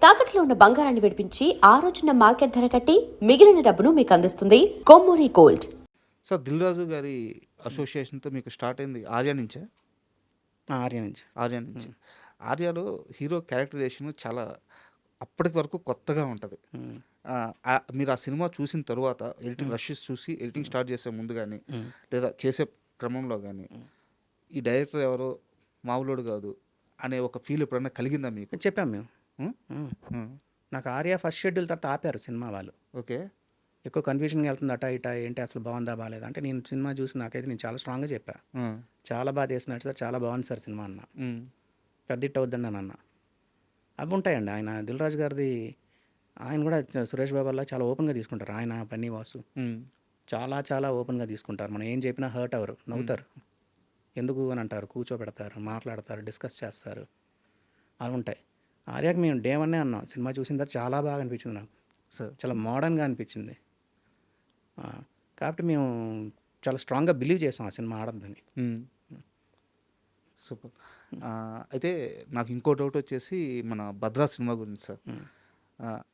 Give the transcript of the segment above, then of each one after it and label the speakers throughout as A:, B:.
A: తాకట్లో ఉన్న బంగారాన్ని విడిపించి ఆ రోజున మార్కెట్ ధర కట్టి మిగిలిన డబ్బును మీకు అందిస్తుంది కొమ్మూరి గోల్డ్.
B: సార్ దిల్ రాజు గారి అసోసియేషన్తో మీకు స్టార్ట్ అయింది ఆర్య నుంచే.
C: ఆర్య నుంచి.
B: ఆర్య నుంచి. ఆర్యలో హీరో క్యారెక్టరైజేషన్ చాలా అప్పటికి వరకు కొత్తగా ఉంటుంది. మీరు ఆ సినిమా చూసిన తర్వాత ఎడిటింగ్ రషెస్ చూసి ఎడిటింగ్ స్టార్ట్ చేసే ముందు కానీ లేదా చేసే క్రమంలో కానీ ఈ డైరెక్టర్ ఎవరో మామూలుడు కాదు అనే ఒక ఫీల్ ఎప్పుడన్నా కలిగిందా మీకు?
C: చెప్పాం మేము. నాకు ఆర్య ఫస్ట్ షెడ్యూల్ తర్వాత ఆపారు సినిమా వాళ్ళు.
B: ఓకే.
C: ఎక్కువ కన్ఫ్యూజన్గా వెళ్తుంది అట ఇట, ఏంటి అసలు బాగుందా బాగాలేదా అంటే నేను సినిమా చూసి నాకైతే నేను చాలా స్ట్రాంగ్గా చెప్పా, చాలా బాగా చేసినట్టు సార్, చాలా బాగుంది సార్ సినిమా అన్న. పెద్ద హిట్ అవుద్దని అన్న. అవి ఉంటాయండి. ఆయన దిల్ రాజు గారిది, ఆయన కూడా సురేష్ బాబు వల్ల చాలా ఓపెన్గా తీసుకుంటారు. ఆయన పన్నీ వాసు చాలా చాలా ఓపెన్గా తీసుకుంటారు. మనం ఏం చెప్పినా హర్ట్ అవ్వరు, నవ్వుతారు. ఎందుకు అని అంటారు, కూర్చోబెడతారు, మాట్లాడతారు, డిస్కస్ చేస్తారు, అవి ఉంటాయి. ఆర్యాకి మేము డే వన్నే అన్నాం, సినిమా చూసిన తర్వాత చాలా బాగా అనిపించింది నాకు సార్, చాలా మోడర్న్గా అనిపించింది. కాబట్టి మేము చాలా స్ట్రాంగ్గా బిలీవ్ చేసాం ఆ సినిమా ఆడద్దని.
B: సూపర్. అయితే నాకు ఇంకో డౌట్ వచ్చేసి మన భద్రా సినిమా గురించి సార్.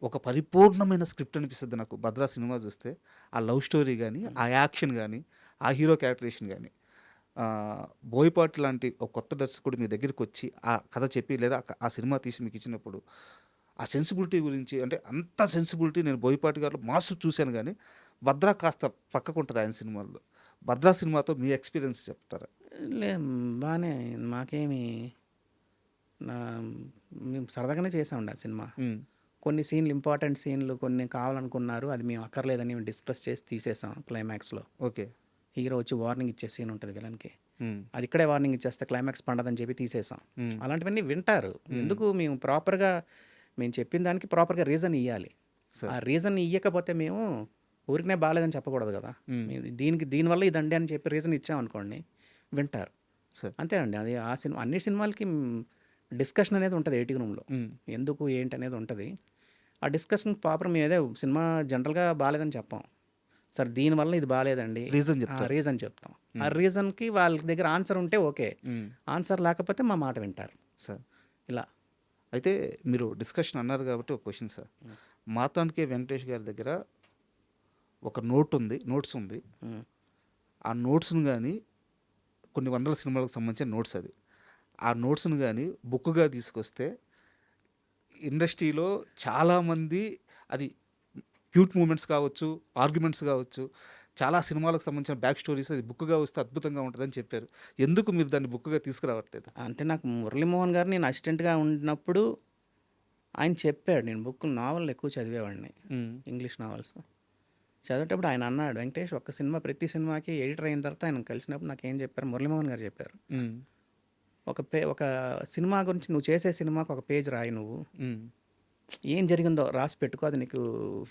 B: ఒక పరిపూర్ణమైన స్క్రిప్ట్ అనిపిస్తుంది నాకు భద్రా సినిమా చూస్తే. ఆ లవ్ స్టోరీ కానీ, ఆ యాక్షన్ కానీ, ఆ హీరో క్యారెక్టరేషన్ కానీ, బోయపాటి లాంటి ఒక కొత్త దర్శకుడు మీ దగ్గరికి వచ్చి ఆ కథ చెప్పి లేదా ఆ సినిమా తీసి మీకు ఇచ్చినప్పుడు ఆ సెన్సిబిలిటీ గురించి, అంటే అంత సెన్సిబిలిటీ నేను బోయపాటి గారు మాసు చూశాను కానీ భద్రా కాస్త పక్కకు ఉంటుంది ఆయన సినిమాల్లో. భద్రా సినిమాతో మీ ఎక్స్పీరియన్స్ చెప్తారా?
C: లే, బాగానే మాకేమి, మేము సరదాగానే చేసామండి ఆ సినిమా. కొన్ని సీన్లు, ఇంపార్టెంట్ సీన్లు కొన్ని కావాలనుకున్నారు, అది మేము అక్కర్లేదని మేము డిస్కస్ చేసి తీసేసాం క్లైమాక్స్లో.
B: ఓకే.
C: హీరో వచ్చి వార్నింగ్ ఇచ్చే సీన్ ఉంటుంది విలన్కి, అది ఇక్కడే వార్నింగ్ ఇచ్చేస్తే క్లైమాక్స్ పండదని చెప్పి తీసేసాం. అలాంటివన్నీ వింటారు. ఎందుకు మేము ప్రాపర్గా మేము చెప్పిన దానికి ప్రాపర్గా రీజన్ ఇవ్వాలి. ఆ రీజన్ ఇవ్వకపోతే మేము ఊరికనే బాగాలేదని చెప్పకూడదు కదా. దీనివల్ల ఇదండి అని చెప్పి రీజన్ ఇచ్చామనుకోండి, వింటారు. అంతే అండి. అది ఆ సినిమా, అన్ని సినిమాలకి డిస్కషన్ అనేది ఉంటుంది ఎయిటింగ్ రూమ్లో, ఎందుకు ఏంటి అనేది ఉంటుంది. ఆ డిస్కషన్ ప్రాపర్ మేము ఏదో సినిమా జనరల్గా బాగాలేదని చెప్పాం సార్, దీనివల్ల ఇది బాగాలేదండి, రీజన్ చెప్తాం. ఆ రీజన్కి వాళ్ళ దగ్గర ఆన్సర్ ఉంటే ఓకే, ఆన్సర్ లేకపోతే మా మాట వింటారు
B: సార్.
C: ఇలా.
B: అయితే మీరు డిస్కషన్ అన్నారు కాబట్టి ఒక క్వశ్చన్ సార్. మాతాండ్కే వెంకటేష్ గారి దగ్గర ఒక నోట్స్ ఉంది. ఆ నోట్స్ను కానీ కొన్ని వందల సినిమాలకు సంబంధించిన నోట్స్ అది. ఆ నోట్స్ను కానీ బుక్గా తీసుకొస్తే ఇండస్ట్రీలో చాలామంది అది క్యూట్ మూమెంట్స్ కావచ్చు, ఆర్గ్యుమెంట్స్ కావచ్చు, చాలా సినిమాలకు సంబంధించిన బ్యాక్ స్టోరీస్ అది బుక్గా వస్తే అద్భుతంగా ఉంటుందని చెప్పారు. ఎందుకు మీరు దాన్ని బుక్గా తీసుకురావట్లేదు?
C: అంటే నాకు మురళీమోహన్ గారు నేను అసిస్టెంట్గా ఉన్నప్పుడు ఆయన చెప్పాడు, నేను నావల్ ఎక్కువ చదివేవాడిని, ఇంగ్లీష్ నావల్స్ చదివేటప్పుడు ఆయన అన్నాడు, వెంకటేష్ ఒక్క సినిమా, ప్రతి సినిమాకి ఎడిటర్ అయిన తర్వాత ఆయన కలిసినప్పుడు నాకు ఏం చెప్పారు, మురళీమోహన్ గారు చెప్పారు, ఒక సినిమా గురించి నువ్వు చేసే సినిమాకి ఒక పేజ్ రాయి, నువ్వు ఏం జరిగిందో రాసి పెట్టుకో, అది నీకు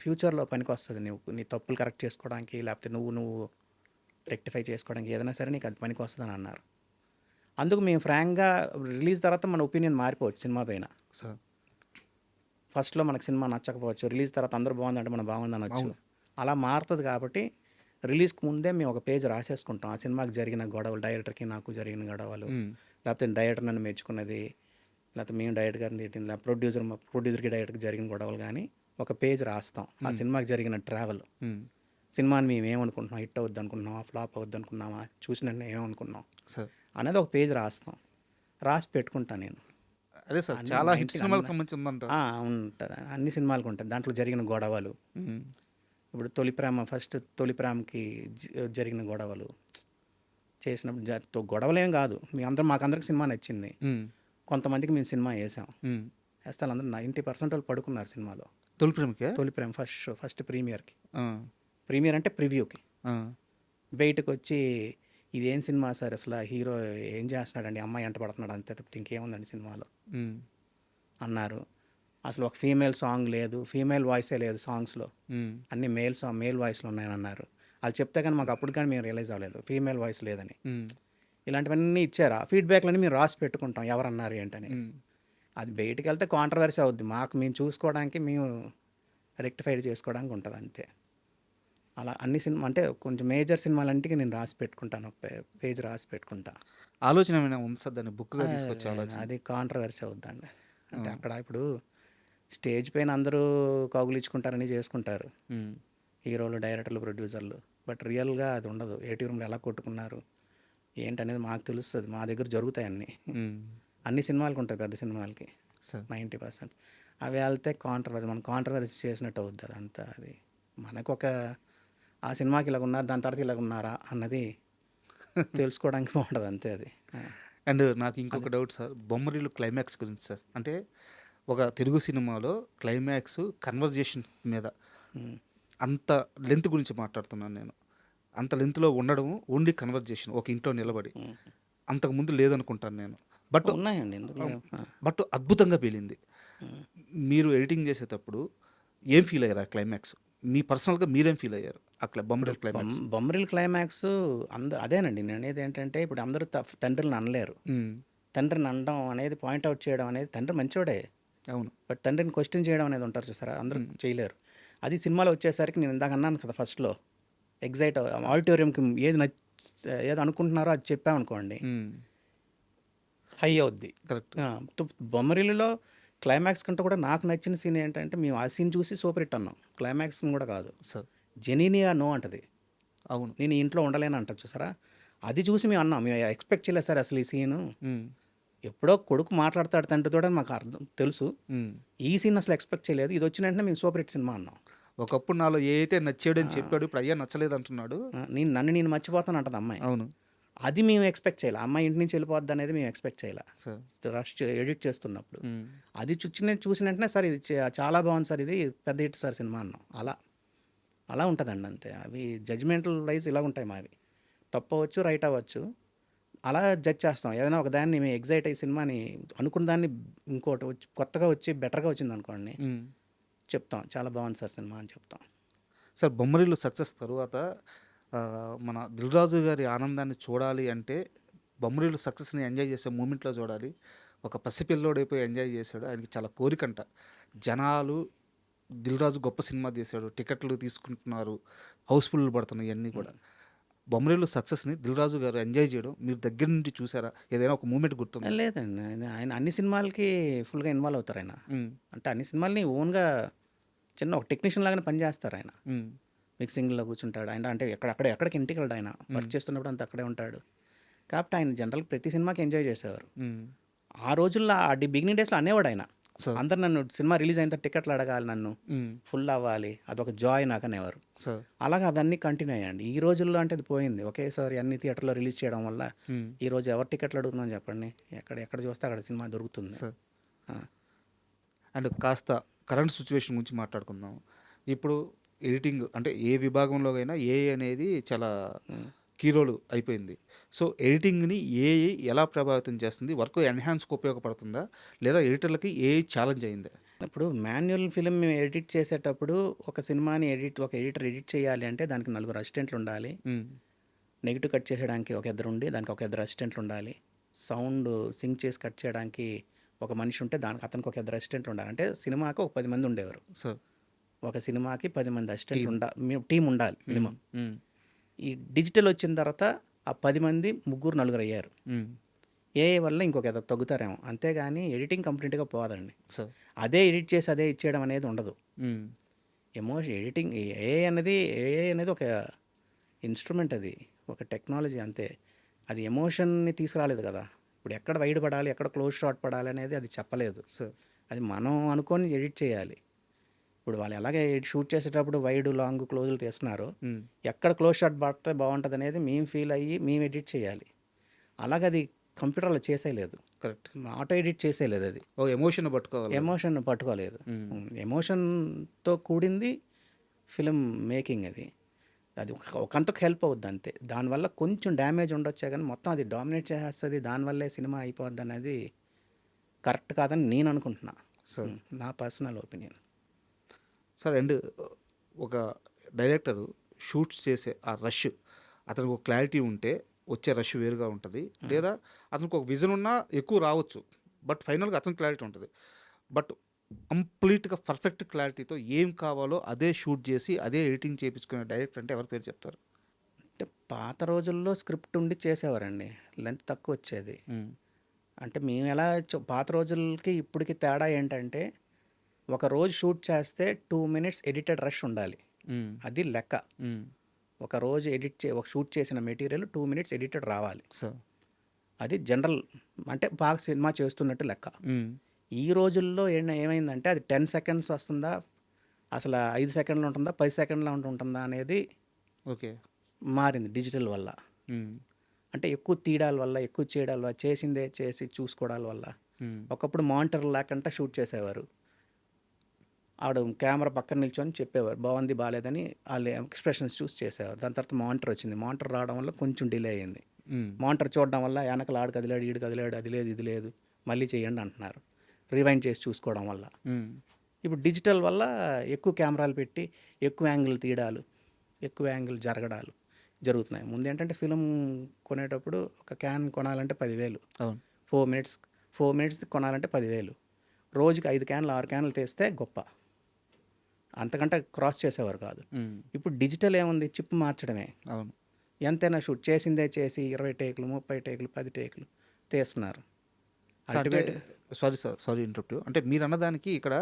C: ఫ్యూచర్లో పనికి వస్తుంది, నువ్వు నీ తప్పులు కరెక్ట్ చేసుకోవడానికి, లేకపోతే నువ్వు రెక్టిఫై చేసుకోవడానికి, ఏదైనా సరే నీకు అది పనికి వస్తుందని అన్నారు. అందుకు మేము ఫ్రాంక్గా రిలీజ్ తర్వాత మన ఒపీనియన్ మారిపోవచ్చు సినిమా పైన. ఫస్ట్లో మనకు సినిమా నచ్చకపోవచ్చు, రిలీజ్ తర్వాత అందరూ బాగుందంటే మనం బాగుంది అనొచ్చు, అలా మారుతుంది. కాబట్టి రిలీజ్కి ముందే మేము ఒక పేజ్ రాసేసుకుంటాం, ఆ సినిమాకి జరిగిన గొడవలు, డైరెక్టర్కి నాకు జరిగిన గొడవలు, లేకపోతే డైరెక్టర్ నన్ను మెచ్చుకున్నది, లేకపోతే మేము డైరెక్టర్ గారిని తిట్టింది, లేకపోతే ప్రొడ్యూసర్కి డైరెక్టర్కి జరిగిన గొడవలు కానీ ఒక పేజ్ రాస్తాం. ఆ సినిమాకి జరిగిన ట్రావెల్, సినిమాని మేము ఏమనుకుంటున్నాం, హిట్ అవుద్ది అనుకుంటున్నామా, ఫ్లాప్ అవుద్ది అనుకున్నామా, చూసినట్టు ఏమనుకున్నాం అనేది ఒక పేజ్ రాస్తాం, రాసి పెట్టుకుంటాను నేను.
B: అదే సార్, చాలా హిట్ సినిమాలకు సంబంధించి
C: ఉంటుంది, అన్ని సినిమాలకు ఉంటుంది. దాంట్లో జరిగిన గొడవలు, ఇప్పుడు తొలి ప్రేమకి జరిగిన గొడవలు చేసినప్పుడు, గొడవలేం కాదు, మాకందరికి సినిమా నచ్చింది, కొంతమందికి మేము సినిమా వేసాం, వేస్తే అందరూ 90% వాళ్ళు పడుకున్నారు సినిమాలో. తొలి ప్రేమ ఫస్ట్ ప్రీమియర్ అంటే ప్రివ్యూకి బయటకు వచ్చి, ఇదేం సినిమా సార్, అసలు హీరో ఏం చేస్తున్నాడండి, అమ్మాయి ఎంట పడుతున్నాడు అంతే తప్పితే ఇంకేముందండి సినిమాలో అన్నారు. అసలు ఒక ఫీమేల్ సాంగ్ లేదు, ఫీమేల్ వాయిసే లేదు సాంగ్స్లో, అన్ని మేల్ వాయిస్లో ఉన్నాయని అన్నారు. వాళ్ళు చెప్తే కానీ మాకు అప్పుడు కానీ మేము రియలైజ్ అవ్వలేదు ఫీమేల్ వాయిస్ లేదని. ఇలాంటివన్నీ ఇచ్చారు, ఆ ఫీడ్బ్యాక్లన్నీ మేము రాసి పెట్టుకుంటాం ఎవరన్నారు ఏంటని. అది బయటికి వెళ్తే కాంట్రవర్సీ అవుద్ది, మేము చూసుకోవడానికి, మేము రెక్టిఫైడ్ చేసుకోవడానికి ఉంటుంది అంతే. అలా అన్ని సినిమా అంటే కొంచెం మేజర్ సినిమాలంటికి నేను రాసి పెట్టుకుంటాను, ఒక పేజ్ రాసి పెట్టుకుంటా.
B: ఆలోచన ఏమైనా ఉంది సార్ దాన్ని బుక్గా తీసుకొచ్చే ఆలోచన?
C: అది కాంట్రవర్సీ అవుద్దండి. అంటే అక్కడ ఇప్పుడు స్టేజ్ పైన అందరూ కౌగులించుకుంటారని చేసుకుంటారు
B: ఉమ్,
C: హీరోలు, డైరెక్టర్లు, ప్రొడ్యూసర్లు. బట్ రియల్గా అది ఉండదు. ఏటీ రూమ్లో ఎలా కొట్టుకున్నారు ఏంటనేది మాకు తెలుస్తుంది. మా దగ్గర జరుగుతాయి అన్నీ.
B: ఉమ్,
C: అన్ని సినిమాలకు ఉంటుంది, పెద్ద సినిమాలకి
B: సార్
C: 90%. అవి వెళ్తే కాంట్రవర్సీ, మనం కాంట్రవర్సీ చేసినట్టు అవుద్ది అదంతా. అది మనకు ఒక ఆ సినిమాకి ఇలాగ ఉన్నారు, దాని తర్వాత ఇలాగ ఉన్నారా అన్నది తెలుసుకోవడానికి బాగుంటుంది అంతే అది.
B: అండ్ నాకు ఇంకొక డౌట్ సార్, బొమ్మరిల్లు క్లైమాక్స్ గురించి సార్. అంటే ఒక తెలుగు సినిమాలో క్లైమాక్స్ కన్వర్జేషన్ మీద
C: ఉమ్.
B: అంత లెంత్ గురించి మాట్లాడుతున్నాను నేను. అంత లెంత్లో ఉండడం ఓన్లీ కన్వర్జేషన్ ఒక ఇంట్లో నిలబడి అంతకుముందు లేదనుకుంటాను నేను. బట్
C: ఉన్నాయండి ఎందుకు లేవు?
B: బట్ అద్భుతంగా పేలింది. మీరు ఎడిటింగ్ చేసేటప్పుడు ఏం ఫీల్ అయ్యారు ఆ క్లైమాక్స్? మీ పర్సనల్గా మీరేం ఫీల్ అయ్యారు అట్లా బొమ్మరిల్లు క్లైమాక్స్?
C: బొమ్మరిల్ క్లైమాక్స్ అందరు అదేనండి. నేను అనేది ఏంటంటే ఇప్పుడు అందరూ తండ్రిని అనలేరు. తండ్రిని అనడం అనేది, పాయింట్అవుట్ చేయడం అనేది, తండ్రి మంచోడే
B: అవును.
C: బట్ తండ్రిని క్వశ్చన్ చేయడం అనేది ఉంటారు చూసారా, అందరూ చేయలేరు. అది సినిమాలో వచ్చేసరికి నేను ఇందాక అన్నాను కదా ఫస్ట్లో, ఎగ్జైట్ ఆడిటోరియంకి ఏది అనుకుంటున్నారో అది చెప్పామనుకోండి హై అవుద్ది.
B: కరెక్ట్.
C: బొమ్మరిల్లులో క్లైమాక్స్ కంటే కూడా నాకు నచ్చిన సీన్ ఏంటంటే, మేము ఆ సీన్ చూసి సూపర్ హిట్ అన్నాం. క్లైమాక్స్ కూడా కాదు,
B: సార్
C: జెనీనియా నో అంటది,
B: అవును.
C: నేను ఈ ఇంట్లో ఉండలేను అంటది చూసారా, అది చూసి మేము అన్నాం. మేము ఎక్స్పెక్ట్ చేయలేదు సార్ అసలు ఈ సీను. ఎప్పుడో కొడుకు మాట్లాడతాడు తండ్రితో అని మాకు అర్థం తెలుసు, ఈ సీన్ అసలు ఎక్స్పెక్ట్ చేయలేదు. ఇది వచ్చిన వెంటనే మేము సూపర్ హిట్ సినిమా అన్నాం.
B: ఒకప్పుడు నాలో ఏ అయితే నచ్చాడు అని చెప్పాడు, ఇప్పుడు అయ్యా నచ్చలేదు అంటున్నాడు.
C: నేను మర్చిపోతాను అంటది అమ్మాయి.
B: అవును
C: అది మేము ఎక్స్పెక్ట్ చేయాలి. అమ్మాయి ఇంటి నుంచి వెళ్ళిపోద్ది అనేది మేము ఎక్స్పెక్ట్ చేయాలి
B: సార్.
C: రష్ ఎడిట్ చేస్తున్నప్పుడు. అది చూసిన వెంటనే సార్ ఇది చాలా బాగుంది సార్, ఇది పెద్ద హిట్ సార్ సినిమా అన్నాం. అలా ఉంటుందండి అంతే. అవి జడ్జిమెంటల్ వైజ్ ఇలా ఉంటాయి మావి. తప్పవచ్చు, రైట్ అవ్వచ్చు, అలా జడ్జ్ చేస్తాం. ఏదైనా ఒక దాన్ని మేము ఎగ్జైట్ అయ్యి సినిమాని అనుకున్న దాన్ని ఇంకోటి వచ్చి కొత్తగా వచ్చి బెటర్గా వచ్చింది అనుకోండి, చెప్తాం చాలా బాగుంది సార్ సినిమా అని చెప్తాం.
B: సార్ బొమ్మరిల్లు సక్సెస్ తర్వాత మన దిల్ రాజు గారి ఆనందాన్ని చూడాలి అంటే బొమ్మరిల్లు సక్సెస్ని ఎంజాయ్ చేసే మూమెంట్లో చూడాలి. ఒక పసిపిల్లోడైపోయి ఎంజాయ్ చేశాడు, ఆయనకి చాలా కోరికంట. జనాలు దిల్ రాజు గొప్ప సినిమా తీశాడు, టికెట్లు తీసుకుంటున్నారు, హౌస్ఫుల్ పడుతున్నాయి, ఇవన్నీ కూడా. బొమ్మరిల్లు సక్సెస్ని దిల్ రాజు గారు ఎంజాయ్ చేయడం మీరు దగ్గర నుండి చూసారా? ఏదైనా ఒక మూమెంట్ గుర్తుంది?
C: లేదండి, ఆయన అన్ని సినిమాలకి ఫుల్గా ఇన్వాల్వ్ అవుతారు ఆయన. అంటే అన్ని సినిమాలని ఓన్గా చిన్న ఒక టెక్నీషియన్ లాగానే పనిచేస్తారు ఆయన. మిక్సింగ్లో కూర్చుంటాడు ఆయన. అంటే ఎక్కడికి ఇంటికి వెళ్ళాడు ఆయన, వర్క్ చేస్తున్నప్పుడు అంతా అక్కడే ఉంటాడు. కాబట్టి ఆయన జనరల్గా ప్రతి సినిమాకి ఎంజాయ్ చేసేవారు. ఆ రోజుల్లో ఆ బిగినింగ్ డేస్లో అనేవాడు ఆయన, అందరు నన్ను సినిమా రిలీజ్ అయిన తర్వాత టికెట్లు అడగాలి, నన్ను ఫుల్ అవ్వాలి, అదొక జాయ్ నాకు అనేవారు. అలాగే అవన్నీ కంటిన్యూ అయ్యండి. ఈ రోజుల్లో అంటే అది పోయింది. ఒకేసారి అన్ని థియేటర్లో రిలీజ్ చేయడం వల్ల ఈ రోజు ఎవరు టికెట్లు అడుగుతున్నాం చెప్పండి, ఎక్కడ చూస్తే అక్కడ సినిమా దొరుకుతుంది.
B: అండ్ కాస్త కరెంట్ సిచ్యువేషన్ గురించి మాట్లాడుకుందాం. ఇప్పుడు ఎడిటింగ్ అంటే ఏ విభాగంలో అయినా ఏఐ అనేది చాలా కీ రోల్ అయిపోయింది. సో ఎడిటింగ్ని ఏఐ ఎలా ప్రభావితం చేస్తుంది? వర్క్ ఎన్హాన్స్కి ఉపయోగపడుతుందా, లేదా ఎడిటర్లకి ఏఐ ఛాలెంజ్ అయిందా?
C: ఇప్పుడు మాన్యువల్ ఫిలిం మేము ఎడిట్ చేసేటప్పుడు ఒక సినిమాని ఒక ఎడిటర్ ఎడిట్ చేయాలి అంటే దానికి 4 అసిస్టెంట్లు ఉండాలి. నెగిటివ్ కట్ చేసేయడానికి ఒక ఇద్దరు ఉండి దానికి ఒక 2 అసిస్టెంట్లు ఉండాలి. సౌండ్ సింక్ చేసి కట్ చేయడానికి ఒక మనిషి ఉంటే దానికి అతనికి ఒక 2 అసిస్టెంట్లు ఉండాలి. అంటే సినిమాకి ఒక 10 మంది ఉండేవారు. ఒక సినిమాకి 10 మంది అసిస్టెంట్లు టీం ఉండాలి మినిమం. ఈ డిజిటల్ వచ్చిన తర్వాత ఆ 10 మంది 3, 4 అయ్యారు. ఏఐ వల్ల ఇంకొక ఏదో తగ్గుతారేమో, అంతేగాని ఎడిటింగ్ కంప్లీట్గా పోదండి. అదే ఎడిట్ చేసి అదే ఇచ్చేయడం అనేది ఉండదు. ఎడిటింగ్ ఏఐ అనేది ఒక ఇన్స్ట్రుమెంట్, అది ఒక టెక్నాలజీ అంతే. అది ఎమోషన్ని తీసుకురాలేదు కదా. ఇప్పుడు ఎక్కడ వైడ్ పడాలి, ఎక్కడ క్లోజ్ షాట్ పడాలి అనేది అది చెప్పలేదు. అది మనం అనుకొని ఎడిట్ చేయాలి. ఇప్పుడు వాళ్ళు ఎలాగే షూట్ చేసేటప్పుడు వైడ్, లాంగ్, క్లోజులు తీస్తున్నారు, ఎక్కడ క్లోజ్ షాట్ పడితే బాగుంటుంది అనేది మేము ఫీల్ అయ్యి మేము ఎడిట్ చేయాలి. అలాగే అది కంప్యూటర్లో చేసేయలేదు.
B: కరెక్ట్.
C: ఆటో ఎడిట్ చేసేయలేదు. అది
B: ఎమోషన్
C: పట్టుకోలేదు. ఎమోషన్తో కూడింది ఫిలిం మేకింగ్. అది ఒకంతకు హెల్ప్ అవుద్ది అంతే. దానివల్ల కొంచెం డ్యామేజ్ ఉండొచ్చే కానీ మొత్తం అది డామినేట్ చేసేస్తుంది, దానివల్లే సినిమా అయిపోద్ది అనేది కరెక్ట్ కాదని నేను అనుకుంటున్నా. నా పర్సనల్ ఒపీనియన్
B: సార్. అండ్ ఒక డైరెక్టరు షూట్స్ చేసే ఆ రష్, అతనికి ఒక క్లారిటీ ఉంటే వచ్చే రష్ వేరుగా ఉంటుంది, లేదా అతనికి ఒక విజన్ ఉన్నా ఎక్కువ రావచ్చు, బట్ ఫైనల్గా అతనికి క్లారిటీ ఉంటుంది. బట్ కంప్లీట్గా పర్ఫెక్ట్ క్లారిటీతో ఏం కావాలో అదే షూట్ చేసి అదే ఎడిటింగ్ చేయించుకునే డైరెక్టర్ అంటే ఎవరి పేరు చెప్తారు?
C: అంటే పాత రోజుల్లో స్క్రిప్ట్ ఉండి చేసేవారండి, లెంత్ తక్కువ వచ్చేది. అంటే మేము ఎలా పాత రోజులకి ఇప్పటికి తేడా ఏంటంటే ఒక రోజు షూట్ చేస్తే 2 మినిట్స్ ఎడిటెడ్ రష్ ఉండాలి.
B: మ్మ్.
C: అది లెక్క.
B: మ్మ్.
C: ఒక రోజు ఒక షూట్ చేసిన మెటీరియల్ 2 మినిట్స్ ఎడిటెడ్ రావాలి.
B: సార్.
C: అది జనరల్, అంటే బాగా సినిమా చేస్తున్నట్టు లెక్క.
B: మ్మ్.
C: ఈ రోజుల్లో ఏమైందంటే అది 10 సెకండ్స్ వస్తుందా, అసలు 5 సెకండ్లు ఉంటుందా, 10 సెకండ్ల ఉంటుందా అనేది
B: ఓకే.
C: మారింది డిజిటల్ వల్ల.
B: మ్మ్.
C: అంటే ఎక్కువ తీయడాల వల్ల, ఎక్కువ చేయడాల వల్ల, చేసిందే చేసి చూసుకోవడాల వల్ల.
B: మ్మ్.
C: ఒకప్పుడు మానిటర్ లేకుండా షూట్ చేసేవారు. ఆవిడ కెమెరా పక్కన నిల్చొని చెప్పేవారు బాగుంది బాగాలేదని, వాళ్ళు ఎక్స్ప్రెషన్స్ చూసి చేసేవారు. దాని తర్వాత మానిటర్ వచ్చింది. మానిటర్ రావడం వల్ల కొంచెం డిలే అయ్యింది.
B: మ్మ్.
C: మానిటర్ చూడడం వల్ల వెనకల ఆడు కదిలాడు, ఈడు కదిలాడు, అది లేదు ఇది లేదు, మళ్ళీ చేయండి అంటున్నారు రివైండ్ చేసి చూసుకోవడం వల్ల.
B: మ్మ్.
C: ఇప్పుడు డిజిటల్ వల్ల ఎక్కువ కెమెరాలు పెట్టి ఎక్కువ యాంగిల్ తీయడాలు, ఎక్కువ యాంగిల్ జరగడాలు జరుగుతున్నాయి. ముందు ఏంటంటే ఫిలిం కొనేటప్పుడు ఒక క్యాన్ కొనాలంటే 10,000,
B: అవును.
C: 4 మినిట్స్ కొనాలంటే 10,000. రోజుకి 5 క్యాన్లు 6 క్యాన్లు తీస్తే గొప్ప, అంతకంటే క్రాస్ చేసేవారు కాదు.
B: మ్మ్.
C: ఇప్పుడు డిజిటల్ ఏముంది, చిప్ మార్చడమే.
B: అవును.
C: ఎంతైనా షూట్ చేసిందే చేసి 20 టేకులు 30 టేకులు 10 టేకులు తీస్తున్నారు. Ultimate
B: sorry interrupt. అంటే మీరు అన్నదానికి ఇక్కడ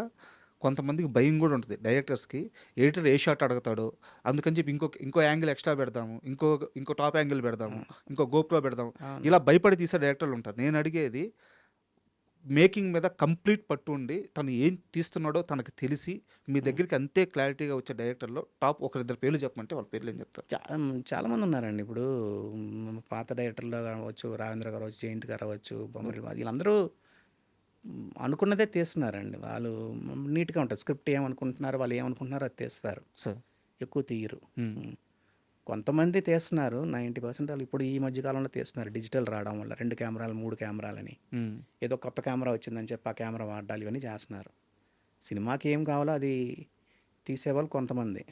B: కొంతమందికి భయం కూడా ఉంటుంది డైరెక్టర్స్కి. ఎడిటర్ ఏ షాట్ అడుగుతాడో అందుకని చెప్పి ఇంకో యాంగిల్ ఎక్స్ట్రా పెడదాము, ఇంకో టాప్ యాంగిల్ పెడదాము, ఇంకో గోప్రో పెడదాము, ఇలా భయపడి తీసే డైరెక్టర్లు ఉంటారు. నేను అడిగేది మేకింగ్ మీద కంప్లీట్ పట్టు ఉండి తను ఏం తీస్తున్నాడో తనకు తెలిసి మీ దగ్గరికి అంతే క్లారిటీగా వచ్చే డైరెక్టర్లో టాప్ ఒకరిద్దరు పేర్లు చెప్పమంటే వాళ్ళ పేర్లు ఏం చెప్తారు?
C: చాలామంది ఉన్నారండి. ఇప్పుడు పాత డైరెక్టర్లో కావచ్చు, రావేంద్ర గారు అవ్వచ్చు, జయంత్ గారు అవ్వచ్చు, బొమ్మరి వీళ్ళందరూ అనుకున్నదే తీస్తున్నారండి. వాళ్ళు నీట్గా ఉంటుంది. స్క్రిప్ట్ ఏమనుకుంటున్నారు, వాళ్ళు ఏమనుకుంటున్నారో అది తీస్తారు,
B: సార్.
C: ఎక్కువ తీయరు.
B: మ్మ్.
C: కొంతమంది తీస్తున్నారు, 90% వాళ్ళు ఇప్పుడు ఈ మధ్యకాలంలో తీస్తున్నారు. డిజిటల్ రావడం వల్ల 2 కెమెరాలు 3 కెమెరాలని,
B: మ్మ్.
C: ఏదో కొత్త కెమెరా వచ్చిందని చెప్పి ఆ కెమెరా వాడాలి, ఇవన్నీ చేస్తున్నారు. సినిమాకి ఏం కావాలో అది తీసేవాళ్ళు కొంతమంది.